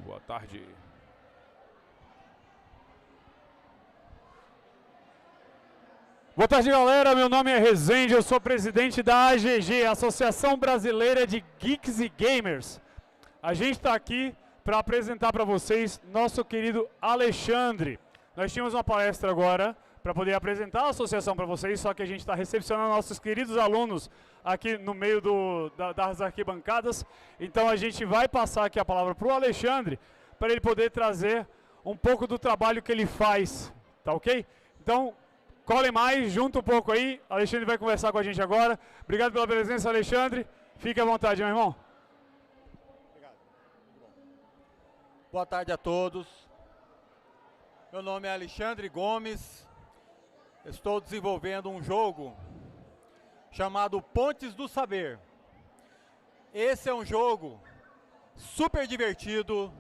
Boa tarde. Boa tarde, galera. Meu nome é Rezende, eu sou presidente da AGG, Associação Brasileira de Geeks e Gamers. A gente está aqui para apresentar para vocês nosso querido Alexandre. Nós tínhamos uma palestra agora para poder apresentar a associação para vocês, só que a gente está recepcionando nossos queridos alunos aqui no meio das arquibancadas. Então a gente vai passar aqui a palavra para o Alexandre, para ele poder trazer um pouco do trabalho que ele faz, tá ok? Então, colhem mais, junta um pouco aí, Alexandre vai conversar com a gente agora. Obrigado pela presença, Alexandre. Fique à vontade, meu irmão. Obrigado. Boa tarde a todos. Meu nome é Alexandre Gomes. Estou desenvolvendo um jogo chamado Pontes do Saber. Esse é um jogo super divertido,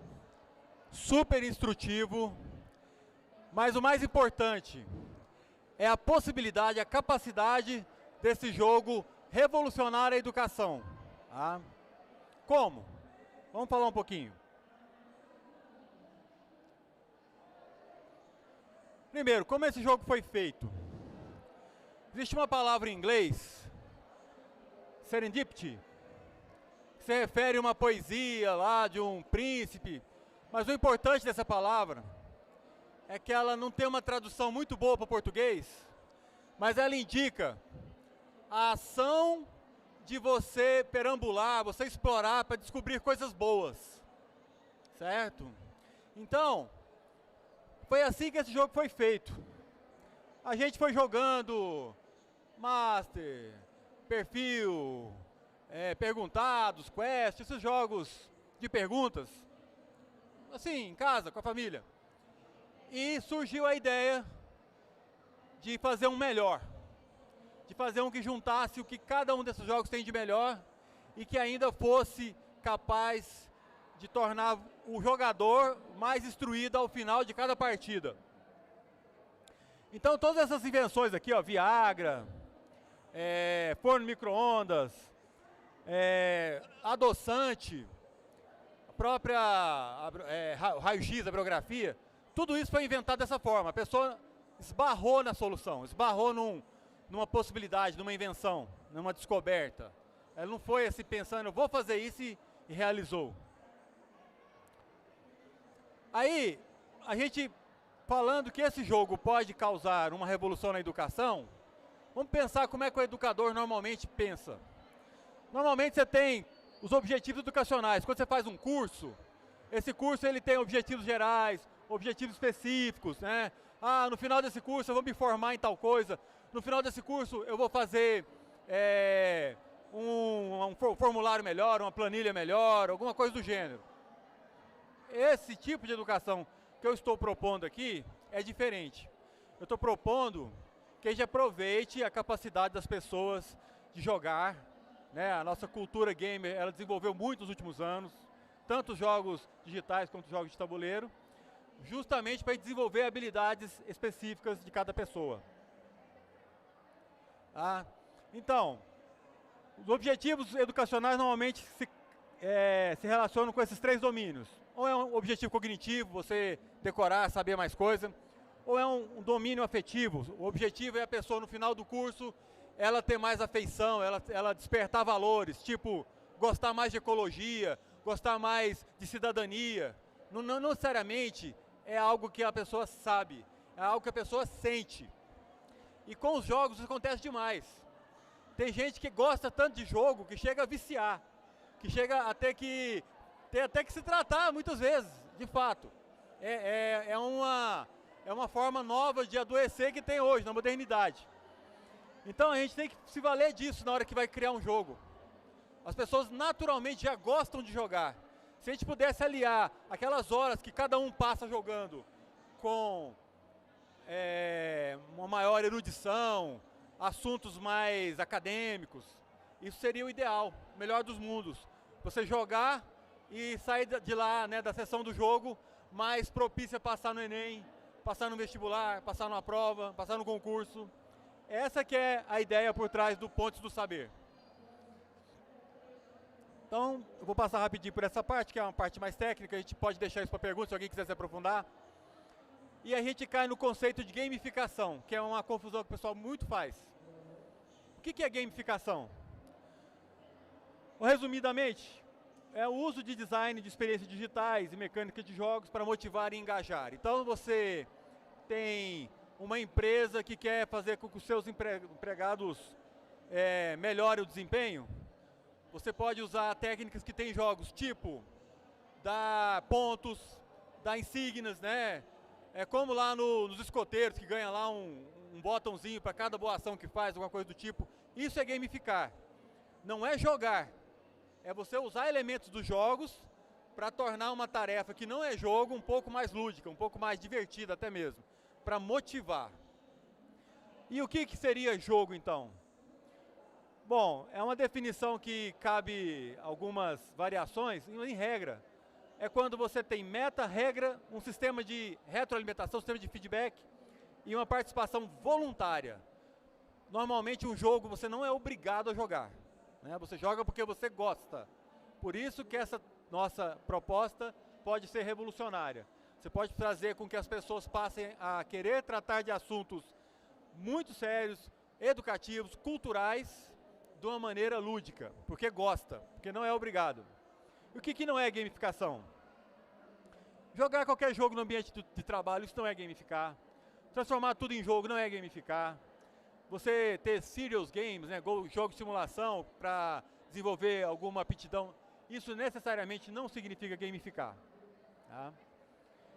super instrutivo, mas o mais importante é a possibilidade, a capacidade desse jogo revolucionar a educação. Tá? Como? Vamos falar um pouquinho. Primeiro, como esse jogo foi feito? Existe uma palavra em inglês, serendipity, que se refere a uma poesia lá de um príncipe, mas o importante dessa palavra é que ela não tem uma tradução muito boa para o português, mas ela indica a ação de você perambular, você explorar para descobrir coisas boas, certo? Então, foi assim que esse jogo foi feito. A gente foi jogando Master, Perfil, Perguntados, Quest, esses jogos de perguntas, assim, em casa, com a família. E surgiu a ideia de fazer um melhor, de fazer um que juntasse o que cada um desses jogos tem de melhor e que ainda fosse capaz de tornar o jogador mais instruído ao final de cada partida. Então todas essas invenções aqui, ó, Viagra, forno micro-ondas, adoçante, a própria raio-x, a biografia, tudo isso foi inventado dessa forma. A pessoa esbarrou na solução, esbarrou numa possibilidade, numa invenção, numa descoberta. Ela não foi assim pensando, eu vou fazer isso e realizou. Aí, a gente falando que esse jogo pode causar uma revolução na educação, vamos pensar como é que o educador normalmente pensa. Normalmente você tem os objetivos educacionais. Quando você faz um curso, esse curso ele tem objetivos gerais, objetivos específicos, né? Ah, no final desse curso eu vou me formar em tal coisa. No final desse curso eu vou fazer um formulário melhor, uma planilha melhor, alguma coisa do gênero. Esse tipo de educação que eu estou propondo aqui é diferente. Eu estou propondo que a gente aproveite a capacidade das pessoas de jogar, né? A nossa cultura gamer, ela desenvolveu muito nos últimos anos, tanto jogos digitais quanto jogos de tabuleiro, justamente para desenvolver habilidades específicas de cada pessoa. Ah, então, os objetivos educacionais normalmente se relacionam com esses três domínios. Ou é um objetivo cognitivo, você decorar, saber mais coisa, ou é um domínio afetivo. O objetivo é a pessoa no final do curso, ela ter mais afeição, ela despertar valores, tipo, gostar mais de ecologia, gostar mais de cidadania. Não necessariamente é algo que a pessoa sabe, é algo que a pessoa sente. E com os jogos isso acontece demais. Tem gente que gosta tanto de jogo que chega a viciar, que chega a ter que se tratar muitas vezes, de fato. É uma forma nova de adoecer que tem hoje, na modernidade. Então a gente tem que se valer disso na hora que vai criar um jogo. As pessoas naturalmente já gostam de jogar. Se a gente pudesse aliar aquelas horas que cada um passa jogando com uma maior erudição, assuntos mais acadêmicos, isso seria o ideal, o melhor dos mundos. Você jogar e sair de lá, né, da sessão do jogo, mais propícia a passar no Enem, passar no vestibular, passar numa prova, passar no concurso. Essa que é a ideia por trás do Pontes do Saber. Então, eu vou passar rapidinho por essa parte, que é uma parte mais técnica, a gente pode deixar isso para pergunta se alguém quiser se aprofundar. E a gente cai no conceito de gamificação, que é uma confusão que o pessoal muito faz. O que é gamificação? Resumidamente, é o uso de design de experiências digitais e mecânica de jogos para motivar e engajar. Então você tem uma empresa que quer fazer com que os seus empregados melhorem o desempenho. Você pode usar técnicas que tem jogos tipo dar pontos, dar insígnias, né? É como lá nos escoteiros que ganha lá um botãozinho para cada boa ação que faz, alguma coisa do tipo. Isso é gamificar. Não é jogar. É você usar elementos dos jogos para tornar uma tarefa que não é jogo um pouco mais lúdica, um pouco mais divertida até mesmo, para motivar. E o que seria jogo então? Bom, é uma definição que cabe algumas variações em regra. É quando você tem meta, regra, um sistema de retroalimentação, um sistema de feedback e uma participação voluntária. Normalmente um jogo você não é obrigado a jogar, né? Você joga porque você gosta. Por isso que essa nossa proposta pode ser revolucionária. Você pode trazer com que as pessoas passem a querer tratar de assuntos muito sérios, educativos, culturais, de uma maneira lúdica, porque gosta, porque não é obrigado. E o que não é gamificação? Jogar qualquer jogo no ambiente de trabalho, isso não é gamificar. Transformar tudo em jogo não é gamificar. Você ter serious games, né, jogos de simulação para desenvolver alguma aptidão, isso necessariamente não significa gamificar. Tá?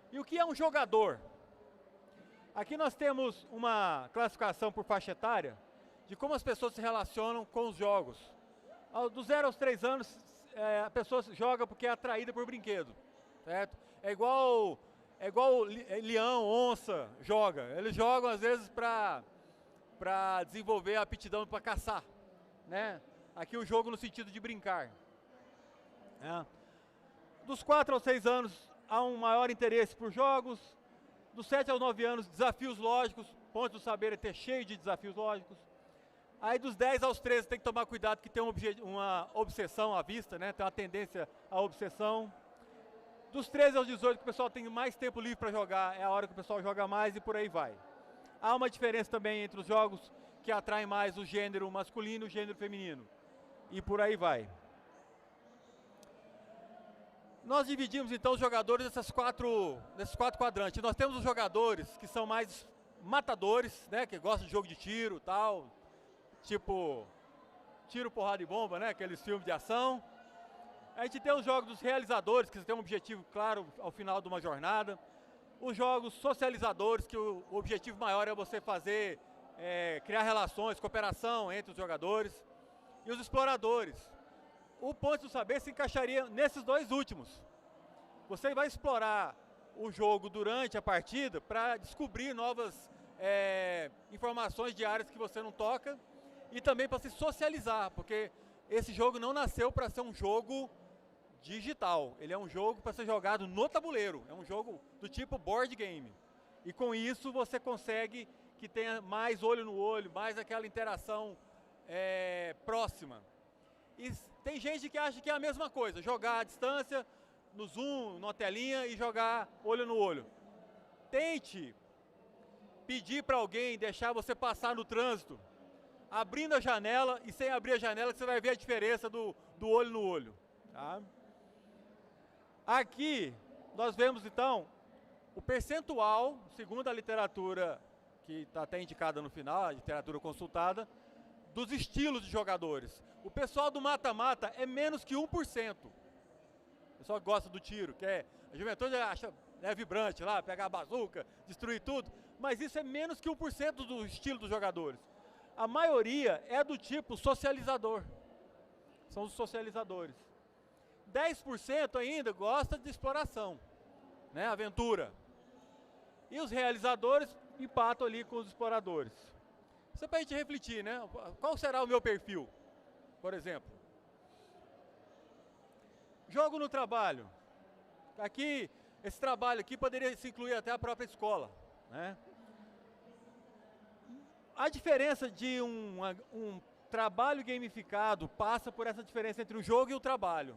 E o que é um jogador? Aqui nós temos uma classificação por faixa etária de como as pessoas se relacionam com os jogos. Dos 0 aos 3 anos, a pessoa joga porque é atraída por brinquedo, certo? É igual leão, onça, joga. Eles jogam às vezes para desenvolver a aptidão para caçar, né? Aqui o jogo no sentido de brincar. Dos 4 aos 6 anos, há um maior interesse por jogos. Dos 7 aos 9 anos, desafios lógicos. Pontos do Saber é ter cheio de desafios lógicos. Aí dos 10 aos 13 tem que tomar cuidado que tem uma obsessão à vista, né? Tem uma tendência à obsessão. Dos 13 aos 18 que o pessoal tem mais tempo livre para jogar, é a hora que o pessoal joga mais e por aí vai. Há uma diferença também entre os jogos que atraem mais o gênero masculino e o gênero feminino. E por aí vai. Nós dividimos então os jogadores nesses quatro quadrantes. Nós temos os jogadores que são mais matadores, né? Que gostam de jogo de tiro, tal, tipo tiro, porrada e bomba, né? Aqueles filmes de ação. A gente tem os jogos dos realizadores, que têm um objetivo claro ao final de uma jornada. Os jogos socializadores, que o objetivo maior é você fazer, criar relações, cooperação entre os jogadores. E os exploradores. O Ponte do Saber se encaixaria nesses dois últimos. Você vai explorar o jogo durante a partida para descobrir novas informações de áreas que você não toca e também para se socializar, porque esse jogo não nasceu para ser um jogo digital. Ele é um jogo para ser jogado no tabuleiro. É um jogo do tipo board game. E com isso você consegue que tenha mais olho no olho, mais aquela interação próxima. E tem gente que acha que é a mesma coisa, jogar à distância, no Zoom, numa telinha e jogar olho no olho. Tente pedir para alguém deixar você passar no trânsito, abrindo a janela e sem abrir a janela, que você vai ver a diferença do olho no olho. Tá? Aqui nós vemos então o percentual, segundo a literatura que está até indicada no final, a literatura consultada, dos estilos de jogadores. O pessoal do mata-mata é menos que 1%. O pessoal que gosta do tiro, a juventude acha vibrante lá, pegar a bazuca, destruir tudo, mas isso é menos que 1% do estilo dos jogadores. A maioria é do tipo socializador. São os socializadores. 10% ainda gosta de exploração, né, aventura. E os realizadores empatam ali com os exploradores. Isso é para a gente refletir, né? Qual será o meu perfil, por exemplo? Jogo no trabalho. Aqui, esse trabalho aqui poderia se incluir até a própria escola, né? A diferença de um trabalho gamificado passa por essa diferença entre o jogo e o trabalho.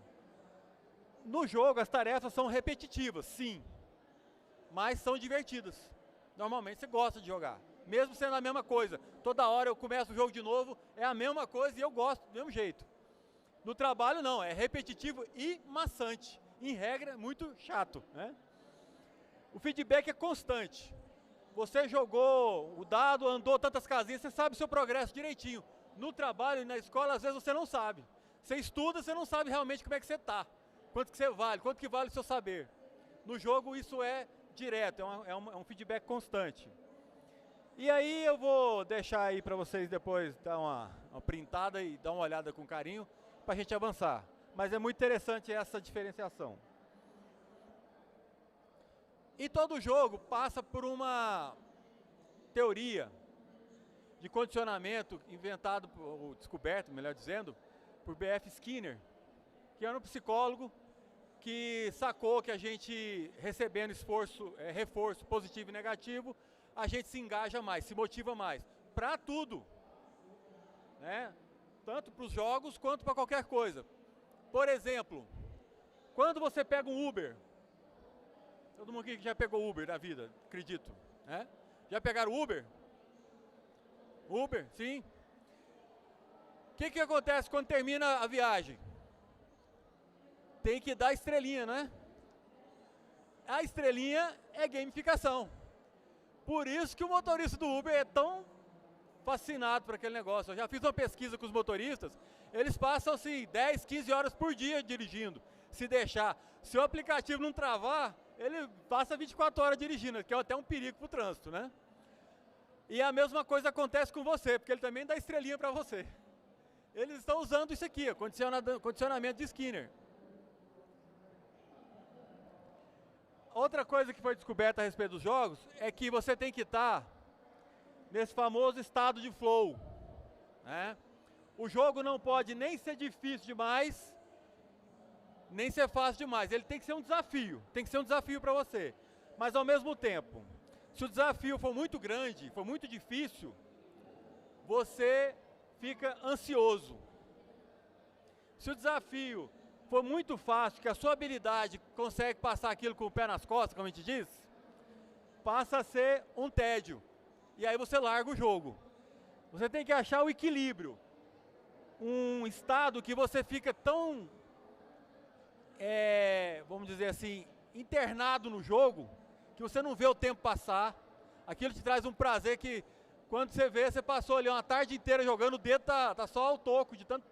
No jogo, as tarefas são repetitivas, sim, mas são divertidas. Normalmente você gosta de jogar, mesmo sendo a mesma coisa. Toda hora eu começo o jogo de novo, é a mesma coisa e eu gosto do mesmo jeito. No trabalho não, é repetitivo e maçante. Em regra, muito chato, né? O feedback é constante. Você jogou o dado, andou tantas casinhas, você sabe o seu progresso direitinho. No trabalho e na escola, às vezes você não sabe. Você estuda, você não sabe realmente como é que você está. Quanto que você vale, quanto que vale o seu saber. No jogo isso é direto, é um feedback constante. E aí eu vou deixar aí para vocês depois dar uma printada e dar uma olhada com carinho para a gente avançar. Mas é muito interessante essa diferenciação. E todo jogo passa por uma teoria de condicionamento inventado, ou descoberto, melhor dizendo, por B.F. Skinner, que era um psicólogo que sacou que a gente, recebendo reforço positivo e negativo, a gente se engaja mais, se motiva mais, para tudo, né? Tanto para os jogos quanto para qualquer coisa. Por exemplo, quando você pega um Uber, todo mundo aqui já pegou Uber na vida, acredito, né? Já pegaram Uber? Uber, sim. O que acontece quando termina a viagem? Tem que dar estrelinha, né? A estrelinha é gamificação. Por isso que o motorista do Uber é tão fascinado por aquele negócio. Eu já fiz uma pesquisa com os motoristas, eles passam assim 10, 15 horas por dia dirigindo, se deixar. Se o aplicativo não travar, ele passa 24 horas dirigindo, que é até um perigo para o trânsito, né? E a mesma coisa acontece com você, porque ele também dá estrelinha para você. Eles estão usando isso aqui, condicionamento de Skinner. Outra coisa que foi descoberta a respeito dos jogos é que você tem que estar nesse famoso estado de flow, né? O jogo não pode nem ser difícil demais, nem ser fácil demais. Ele tem que ser um desafio para você. Mas ao mesmo tempo, se o desafio for muito grande, for muito difícil, você fica ansioso. Se o desafio for muito fácil, que a sua habilidade consegue passar aquilo com o pé nas costas, como a gente diz, passa a ser um tédio. E aí você larga o jogo. Você tem que achar o equilíbrio. Um estado que você fica tão, vamos dizer assim, internado no jogo, que você não vê o tempo passar. Aquilo te traz um prazer que, quando você vê, você passou ali uma tarde inteira jogando, o dedo tá só ao toco, de tanto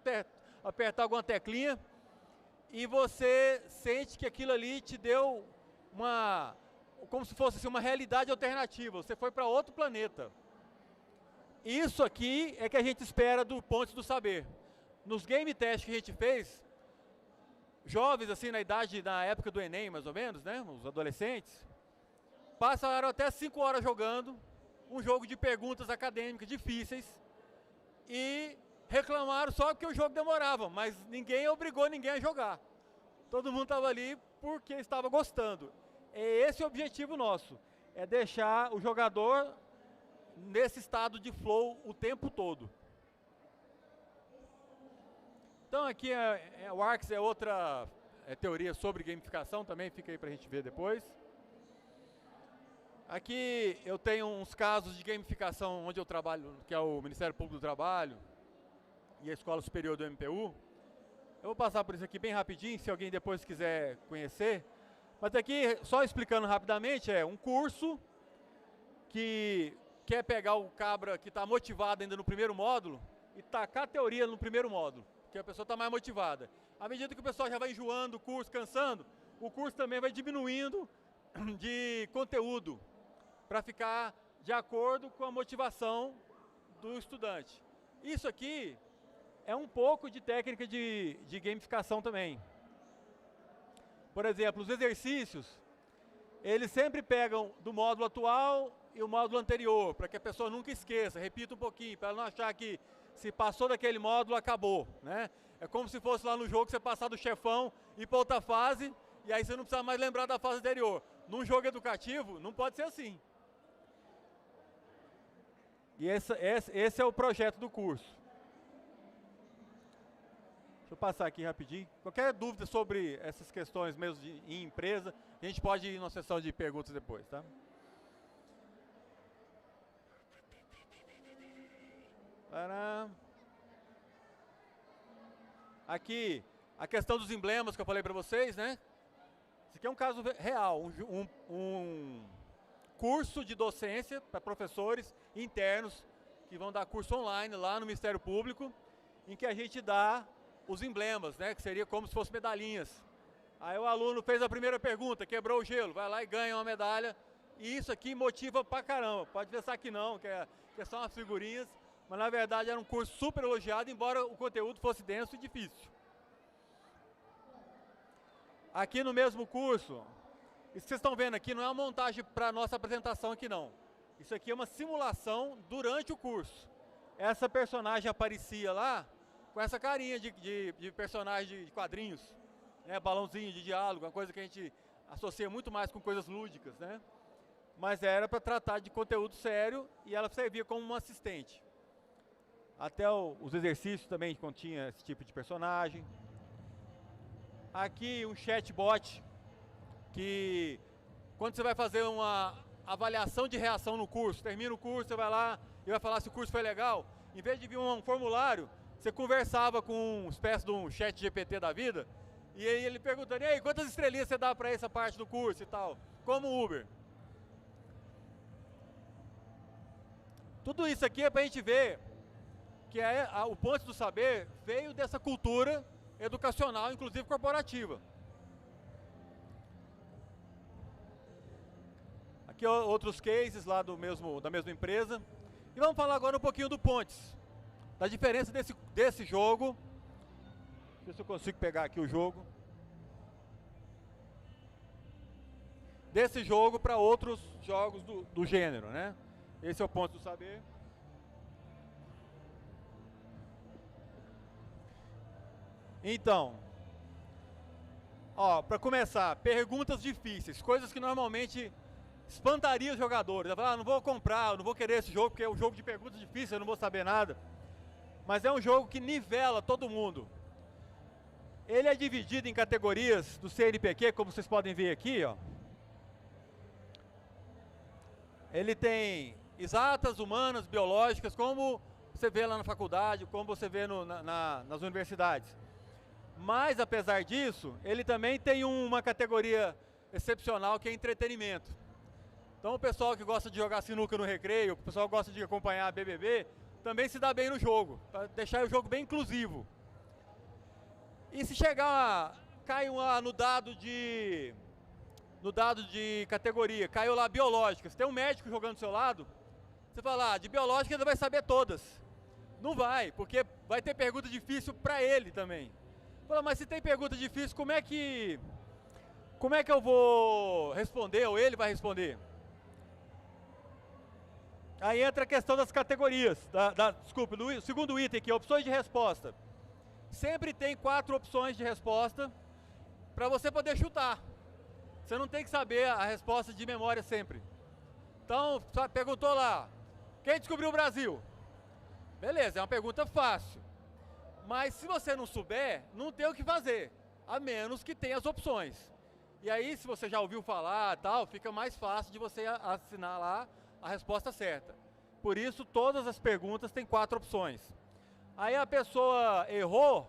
apertar alguma teclinha, e você sente que aquilo ali te deu como se fosse assim, uma realidade alternativa. Você foi para outro planeta. Isso aqui é que a gente espera do Pontes do Saber. Nos game tests que a gente fez, jovens assim na época do Enem, mais ou menos, né, os adolescentes, passaram até 5 horas jogando um jogo de perguntas acadêmicas difíceis e reclamaram só porque o jogo demorava, mas ninguém obrigou ninguém a jogar. Todo mundo estava ali porque estava gostando. É esse o objetivo nosso, é deixar o jogador nesse estado de flow o tempo todo. Então aqui o ARCS é outra teoria sobre gamificação, também fica aí para a gente ver depois. Aqui eu tenho uns casos de gamificação onde eu trabalho, que é o Ministério Público do Trabalho e a Escola Superior do MPU. Eu vou passar por isso aqui bem rapidinho, se alguém depois quiser conhecer. Mas aqui, só explicando rapidamente, é um curso que quer pegar o cabra que está motivado ainda no primeiro módulo e tacar a teoria no primeiro módulo, que a pessoa está mais motivada. À medida que o pessoal já vai enjoando o curso, cansando, o curso também vai diminuindo de conteúdo, para ficar de acordo com a motivação do estudante. Isso aqui é um pouco de técnica de gamificação também. Por exemplo, os exercícios, eles sempre pegam do módulo atual e o módulo anterior, para que a pessoa nunca esqueça, repita um pouquinho, para ela não achar que se passou daquele módulo, acabou, né? É como se fosse lá no jogo você passar do chefão e ir para outra fase, e aí você não precisa mais lembrar da fase anterior. Num jogo educativo, não pode ser assim. E esse é o projeto do curso. passar aqui rapidinho. Qualquer dúvida sobre essas questões mesmo em empresa, a gente pode ir na sessão de perguntas depois, tá? Aqui, a questão dos emblemas que eu falei para vocês, né? Esse aqui é um caso real, um curso de docência para professores internos que vão dar curso online lá no Ministério Público, em que a gente dá os emblemas, né? Que seria como se fossem medalhinhas. Aí o aluno fez a primeira pergunta, quebrou o gelo, vai lá e ganha uma medalha. E isso aqui motiva pra caramba. Pode pensar que não, que é só umas figurinhas, mas na verdade era um curso super elogiado, embora o conteúdo fosse denso e difícil. Aqui no mesmo curso, isso que vocês estão vendo aqui não é uma montagem para a nossa apresentação aqui não. Isso aqui é uma simulação durante o curso. Essa personagem aparecia lá com essa carinha de personagem de quadrinhos, né, balãozinho de diálogo, uma coisa que a gente associa muito mais com coisas lúdicas, né? Mas era para tratar de conteúdo sério e ela servia como uma assistente. Até os exercícios também continha esse tipo de personagem. Aqui um chatbot que quando você vai fazer uma avaliação de reação no curso, termina o curso, você vai lá e vai falar se o curso foi legal, em vez de vir um formulário, você conversava com uma espécie de um chat GPT da vida, e aí ele perguntando, e aí, quantas estrelinhas você dá para essa parte do curso e tal, como Uber. Tudo isso aqui é para a gente ver que o Pontes do Saber veio dessa cultura educacional, inclusive corporativa. Aqui outros cases lá da mesma empresa. E vamos falar agora um pouquinho do Pontes, da diferença desse jogo. Deixa eu ver se eu consigo pegar aqui o jogo. Desse jogo para outros jogos do gênero, né? Esse é o Pontes do Saber. Então, ó, para começar, perguntas difíceis, coisas que normalmente espantaria os jogadores. Eu falo, não vou comprar, eu não vou querer esse jogo, porque é um jogo de perguntas difíceis, eu não vou saber nada. Mas é um jogo que nivela todo mundo. Ele é dividido em categorias do CNPq, como vocês podem ver aqui, ó. Ele tem exatas, humanas, biológicas, como você vê lá na faculdade, como você vê nas universidades. Mas, apesar disso, ele também tem uma categoria excepcional que é entretenimento. Então o pessoal que gosta de jogar sinuca no recreio, o pessoal que gosta de acompanhar a BBB, também se dá bem no jogo, para deixar o jogo bem inclusivo. E se caiu lá no dado de categoria, caiu lá biológica, se tem um médico jogando do seu lado, você fala, de biológica ele vai saber todas. Não vai, porque vai ter pergunta difícil para ele também. Fala, mas se tem pergunta difícil, como é que eu vou responder, ou ele vai responder? Aí entra a questão das categorias, desculpa, no segundo item aqui, opções de resposta. Sempre tem 4 opções de resposta para você poder chutar. Você não tem que saber a resposta de memória sempre. Então, perguntou lá, quem descobriu o Brasil? Beleza, é uma pergunta fácil. Mas se você não souber, não tem o que fazer, a menos que tenha as opções. E aí, se você já ouviu falar tal, fica mais fácil de você assinar lá a resposta certa. Por isso, todas as perguntas têm 4 opções. Aí a pessoa errou,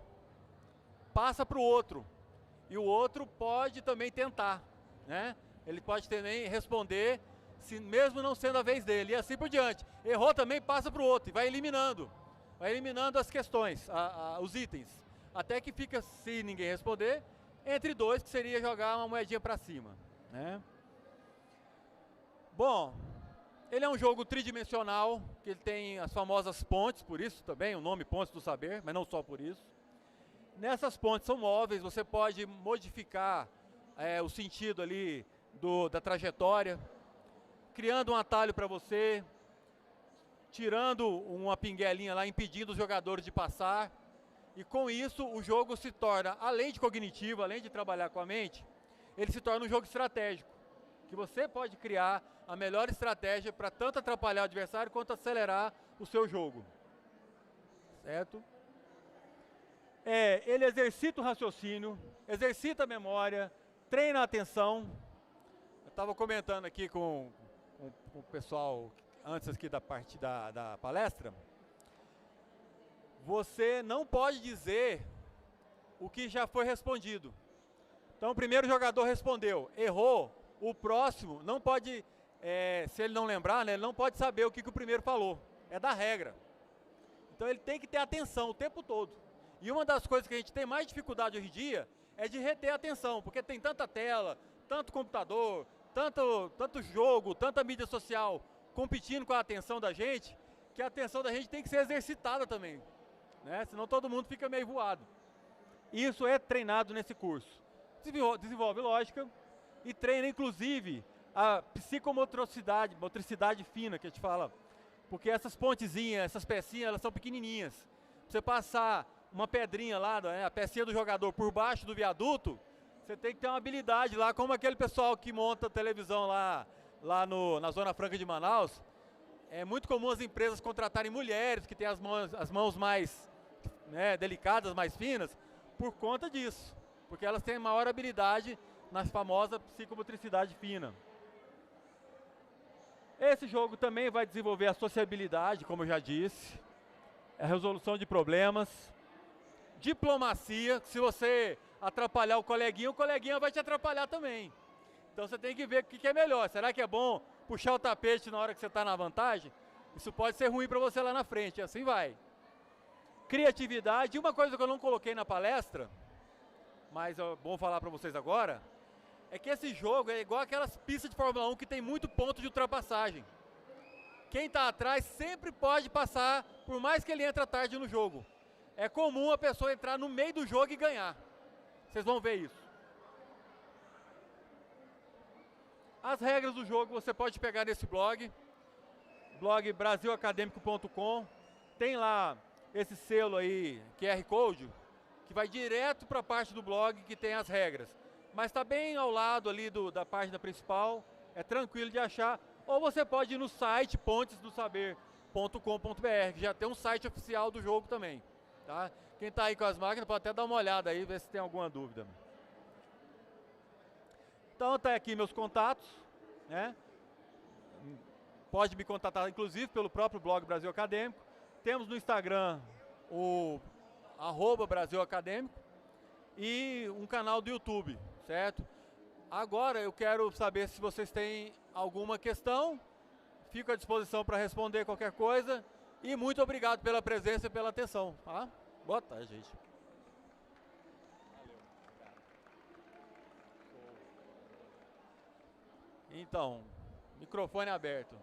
passa para o outro. E o outro pode também tentar, né? Ele pode também responder, mesmo não sendo a vez dele, e assim por diante. Errou também, passa para o outro e vai eliminando. Vai eliminando as questões, os itens, até que fica, se ninguém responder, entre 2, que seria jogar uma moedinha para cima, né? Bom, ele é um jogo tridimensional, que ele tem as famosas pontes, por isso também o nome Pontes do Saber, mas não só por isso. Nessas pontes são móveis, você pode modificar o sentido ali da trajetória, criando um atalho para você, tirando uma pinguelinha lá, impedindo os jogadores de passar. E com isso o jogo se torna, além de cognitivo, além de trabalhar com a mente, ele se torna um jogo estratégico, que você pode criar a melhor estratégia para tanto atrapalhar o adversário quanto acelerar o seu jogo. Certo? Ele exercita o raciocínio, exercita a memória, treina a atenção. Eu estava comentando aqui com o pessoal antes aqui da parte da palestra. Você não pode dizer o que já foi respondido. Então o primeiro jogador respondeu, errou. O próximo não pode, se ele não lembrar, né, ele não pode saber o que o primeiro falou. É da regra. Então ele tem que ter atenção o tempo todo. E uma das coisas que a gente tem mais dificuldade hoje em dia é de reter a atenção, porque tem tanta tela, tanto computador, tanto jogo, tanta mídia social competindo com a atenção da gente, que a atenção da gente tem que ser exercitada também, né? Senão todo mundo fica meio voado. Isso é treinado nesse curso. Desenvolve lógica e treina inclusive a psicomotricidade, motricidade fina que a gente fala, porque essas pontezinhas, essas pecinhas, elas são pequenininhas. Pra você passar uma pedrinha lá, né, a pecinha do jogador por baixo do viaduto, você tem que ter uma habilidade lá, como aquele pessoal que monta televisão lá na Zona Franca de Manaus. É muito comum as empresas contratarem mulheres que têm as mãos mais, né, delicadas, mais finas, por conta disso. Porque elas têm maior habilidade na famosa psicomotricidade fina. Esse jogo também vai desenvolver a sociabilidade, como eu já disse, a resolução de problemas, diplomacia. Se você atrapalhar o coleguinha vai te atrapalhar também. Então você tem que ver o que é melhor. Será que é bom puxar o tapete na hora que você está na vantagem? Isso pode ser ruim para você lá na frente, e assim vai. Criatividade. E uma coisa que eu não coloquei na palestra, mas é bom falar para vocês agora, é que esse jogo é igual aquelas pistas de Fórmula 1 que tem muito ponto de ultrapassagem. Quem está atrás sempre pode passar, por mais que ele entre tarde no jogo. É comum a pessoa entrar no meio do jogo e ganhar. Vocês vão ver isso. As regras do jogo você pode pegar nesse blog brasilacademico.com. Tem lá esse selo aí, QR Code, que vai direto para a parte do blog que tem as regras. Mas está bem ao lado ali da página principal, é tranquilo de achar. Ou você pode ir no site pontesdosaber.com.br, que já tem um site oficial do jogo também. Tá? Quem está aí com as máquinas pode até dar uma olhada aí, ver se tem alguma dúvida. Então tá aqui meus contatos, né? Pode me contatar inclusive pelo próprio blog Brasil Acadêmico. Temos no Instagram o @Brasil Acadêmico e um canal do YouTube, certo? Agora eu quero saber se vocês têm alguma questão. Fico à disposição para responder qualquer coisa. E muito obrigado pela presença e pela atenção. Tá? Boa tarde, gente. Então, microfone aberto.